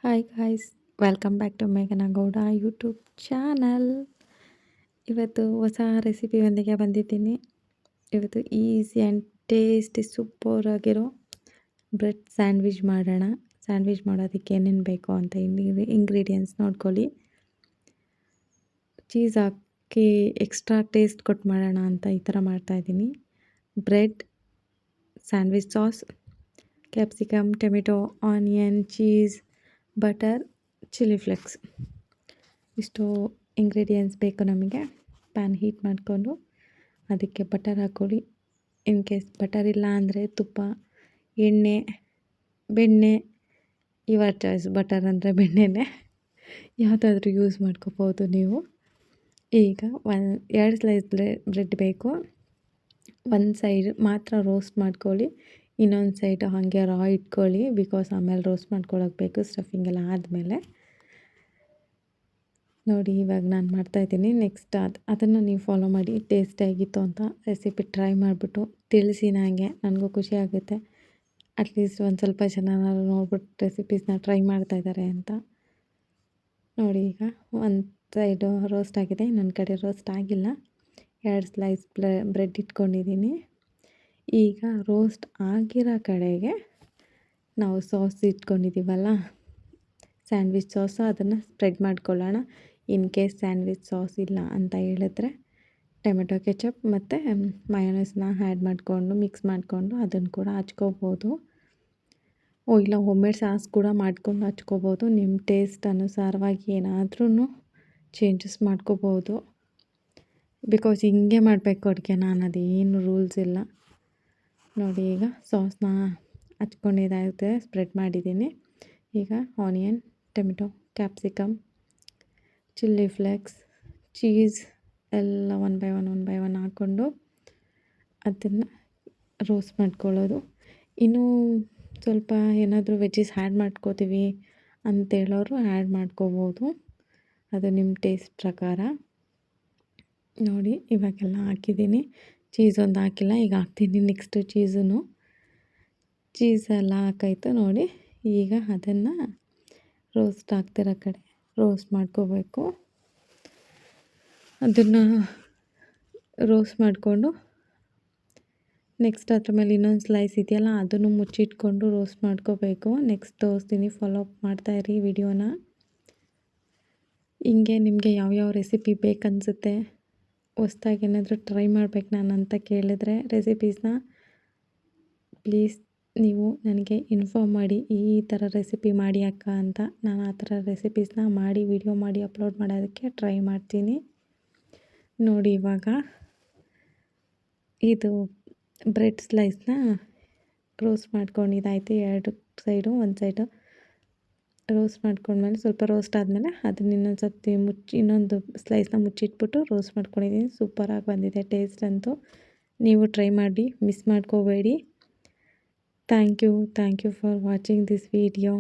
Hi guys, welcome back to ಮೇಘನಾ Gowda YouTube channel. ಇವತ್ತು ಹೊಸ ರೆಸಿಪಿಯೊಂದಿಗೆ ಬಂದಿದ್ದೀನಿ. ಇವತ್ತು ಈಸಿ ಆ್ಯಂಡ್ ಟೇಸ್ಟಿ ಸೂಪರ್ ಆಗಿರೋ ಬ್ರೆಡ್ ಸ್ಯಾಂಡ್ವಿಚ್ ಮಾಡೋಣ. ಸ್ಯಾಂಡ್ವಿಚ್ ಮಾಡೋದಕ್ಕೆ ಏನೇನು ಬೇಕು ಅಂತ ಇಂಗ್ರೀಡಿಯೆಂಟ್ಸ್ ನೋಡ್ಕೊಳ್ಳಿ. ಚೀಸ್ ಹಾಕಿ ಎಕ್ಸ್ಟ್ರಾ ಟೇಸ್ಟ್ ಕೊಟ್ಟು ಮಾಡೋಣ ಅಂತ ಈ ಥರ ಮಾಡ್ತಾಯಿದ್ದೀನಿ. Bread, sandwich sauce, capsicum, tomato, onion, cheese, butter, chilli flakes. ಇಷ್ಟು ಇಂಗ್ರೀಡಿಯೆಂಟ್ಸ್ ಬೇಕು ನಮಗೆ. ಪ್ಯಾನ್ ಹೀಟ್ ಮಾಡಿಕೊಂಡು ಅದಕ್ಕೆ ಬಟರ್ ಹಾಕ್ಕೊಳ್ಳಿ. ಇನ್ ಕೇಸ್ ಬಟರ್ ಇಲ್ಲ ಅಂದರೆ ತುಪ್ಪ, ಎಣ್ಣೆ, ಬೆಣ್ಣೆ, ಯುವರ್ ಚಾಯ್ಸ್. ಬಟರ್ ಅಂದರೆ ಬೆಣ್ಣೆನೇ ಯಾವುದಾದ್ರೂ ಯೂಸ್ ಮಾಡ್ಕೋಬೋದು ನೀವು. ಈಗ 2 ಸ್ಲೈಸ್ ಬ್ರೆಡ್ ಬೇಕು. ಒಂದು ಸೈಡ್ ಮಾತ್ರ ರೋಸ್ಟ್ ಮಾಡ್ಕೊಳ್ಳಿ, ಇನ್ನೊಂದು ಸೈಡ್ ಹಾಗೆ ರಾ ಇಟ್ಕೊಳ್ಳಿ. ಬಿಕಾಸ್ ಆಮೇಲೆ ರೋಸ್ಟ್ ಮಾಡ್ಕೊಳ್ಳೋಕೆ ಬೇಕು ಸ್ಟಫಿಂಗ್ ಎಲ್ಲ ಆದಮೇಲೆ. ನೋಡಿ, ಇವಾಗ ನಾನು ಮಾಡ್ತಾಯಿದ್ದೀನಿ. ನೆಕ್ಸ್ಟ್ ಅದನ್ನು ನೀವು ಫಾಲೋ ಮಾಡಿ. ಟೇಸ್ಟಿಯಾಗಿತ್ತು ಅಂತ ರೆಸಿಪಿ ಟ್ರೈ ಮಾಡಿಬಿಟ್ಟು ತಿಳಿಸಿ ನನಗೆ. ನನಗೂ ಖುಷಿ ಆಗುತ್ತೆ. ಅಟ್ಲೀಸ್ಟ್ ಒಂದು ಸ್ವಲ್ಪ ಜನ ನೋಡ್ಬಿಟ್ಟು ರೆಸಿಪೀಸ್ನ ಟ್ರೈ ಮಾಡ್ತಾಯಿದ್ದಾರೆ ಅಂತ. ನೋಡಿ, ಈಗ ಒಂದು ಸೈಡು ರೋಸ್ಟ್ ಆಗಿದೆ, ಇನ್ನೊಂದು ಕಡೆ ರೋಸ್ಟ್ ಆಗಿಲ್ಲ. 2 ಸ್ಲೈಸ್ ಬ್ರೆಡ್ ಇಟ್ಕೊಂಡಿದ್ದೀನಿ. ಈಗ ರೋಸ್ಟ್ ಆಗಿರೋ ಕಡೆಗೆ ನಾವು ಸಾಸ್ ಇಟ್ಕೊಂಡಿದ್ದೀವಲ್ಲ, ಸ್ಯಾಂಡ್ವಿಚ್ ಸಾಸು, ಅದನ್ನು ಸ್ಪ್ರೆಡ್ ಮಾಡ್ಕೊಳ್ಳೋಣ. ಇನ್ ಕೇಸ್ ಸ್ಯಾಂಡ್ವಿಚ್ ಸಾಸ್ ಇಲ್ಲ ಅಂತ ಹೇಳಿದ್ರೆ ಟೊಮೆಟೊ ಕೆಚಪ್ ಮತ್ತು ಮಯೋನೈಸ್ನ ಆ್ಯಡ್ ಮಾಡಿಕೊಂಡು ಮಿಕ್ಸ್ ಮಾಡಿಕೊಂಡು ಅದನ್ನು ಕೂಡ ಹಚ್ಕೋಬೋದು. ಇಲ್ಲ ಹೋಮ್ಮೇಡ್ ಸಾಸ್ ಕೂಡ ಮಾಡ್ಕೊಂಡು ಹಚ್ಕೋಬೋದು. ನಿಮ್ಮ ಟೇಸ್ಟ್ ಅನುಸಾರವಾಗಿ ಏನಾದ್ರೂ ಚೇಂಜಸ್ ಮಾಡ್ಕೋಬೋದು. ಬಿಕಾಸ್ ಹಿಂಗೆ ಮಾಡಬೇಕು ಅಡುಗೆ, ನಾನು ಅದೇನು ರೂಲ್ಸ್ ಇಲ್ಲ. ನೋಡಿ, ಈಗ ಸಾಸ್ನ ಹಚ್ಕೊಂಡಿದ್ದಾಯಿತು, ಸ್ಪ್ರೆಡ್ ಮಾಡಿದ್ದೀನಿ. ಈಗ onion, tomato, capsicum, chilli flakes, cheese ಎಲ್ಲ ಒನ್ ಬೈ ಒನ್ ಹಾಕ್ಕೊಂಡು ಅದನ್ನು ರೋಸ್ಟ್ ಮಾಡ್ಕೊಳ್ಳೋದು. ಇನ್ನೂ ಸ್ವಲ್ಪ ಏನಾದರೂ ವೆಜ್ಜಸ್ ಆ್ಯಡ್ ಮಾಡ್ಕೋತೀವಿ ಅಂತೇಳೋರು ಆ್ಯಡ್ ಮಾಡ್ಕೋಬೋದು, ಅದು ನಿಮ್ಮ ಟೇಸ್ಟ್ ಪ್ರಕಾರ. ನೋಡಿ, ಇವಾಗೆಲ್ಲ ಹಾಕಿದ್ದೀನಿ. ಚೀಸ್ ಒಂದು ಹಾಕಿಲ್ಲ, ಈಗ ಹಾಕ್ತೀನಿ ನೆಕ್ಸ್ಟು ಚೀಸೆಲ್ಲ ಹಾಕಾಯ್ತು. ನೋಡಿ, ಈಗ ಅದನ್ನು ರೋಸ್ಟ್ ಆಗ್ತಿರೋ ಕಡೆ ರೋಸ್ಟ್ ಮಾಡ್ಕೋಬೇಕು. ಅದನ್ನು ರೋಸ್ಟ್ ಮಾಡಿಕೊಂಡು ನೆಕ್ಸ್ಟ್ ಅದ್ರ ಮೇಲೆ ಇನ್ನೊಂದು ಸ್ಲೈಸ್ ಇದೆಯಲ್ಲ, ಅದನ್ನು ಮುಚ್ಚಿಟ್ಕೊಂಡು ರೋಸ್ಟ್ ಮಾಡ್ಕೋಬೇಕು. ನೆಕ್ಸ್ಟ್ ತೋರಿಸ್ತೀನಿ, ಫಾಲೋ ಅಪ್ ಮಾಡ್ತಾಯಿರಿ ವಿಡಿಯೋನ. ಹಿಂಗೆ ನಿಮಗೆ ಯಾವ್ಯಾವ ರೆಸಿಪಿ ಬೇಕನ್ಸುತ್ತೆ, ಹೊಸ್ದಾಗಿ ಏನಾದರೂ ಟ್ರೈ ಮಾಡ್ಬೇಕು ನಾನು ಅಂತ ಕೇಳಿದ್ರೆ ರೆಸಿಪೀಸ್ನ ಪ್ಲೀಸ್ ನೀವು ನನಗೆ ಇನ್ಫಾರ್ಮ್ ಮಾಡಿ. ಈ ಥರ ರೆಸಿಪಿ ಮಾಡಿ ಅಕ್ಕ ಅಂತ. ನಾನು ಆ ಥರ ರೆಸಿಪೀಸ್ನ ಮಾಡಿ ವಿಡಿಯೋ ಮಾಡಿ ಅಪ್ಲೋಡ್ ಮಾಡೋದಕ್ಕೆ ಟ್ರೈ ಮಾಡ್ತೀನಿ. ನೋಡಿ, ಇವಾಗ ಇದು ಬ್ರೆಡ್ ಸ್ಲೈಸ್ನ ರೋಸ್ಟ್ ಮಾಡ್ಕೊಂಡಿದ್ದಾಯಿತು. 2 ಸೈಡು, ಒಂದು ಸೈಡು ರೋಸ್ಟ್ ಮಾಡ್ಕೊಂಡ್ಮೇಲೆ ಸ್ವಲ್ಪ ರೋಸ್ಟ್ ಆದಮೇಲೆ ಅದನ್ನ ಇನ್ನೊಂದು ಸರ್ತಿ ಇನ್ನೊಂದು ಸ್ಲೈಸ್ನ ಮುಚ್ಚಿಟ್ಬಿಟ್ಟು ರೋಸ್ಟ್ ಮಾಡ್ಕೊಂಡಿದ್ದೀನಿ. ಸೂಪರಾಗಿ ಬಂದಿದೆ ಟೇಸ್ಟ್ ಅಂತೂ. ನೀವು ಟ್ರೈ ಮಾಡಿ, ಮಿಸ್ ಮಾಡ್ಕೋಬೇಡಿ. Thank you for watching this video.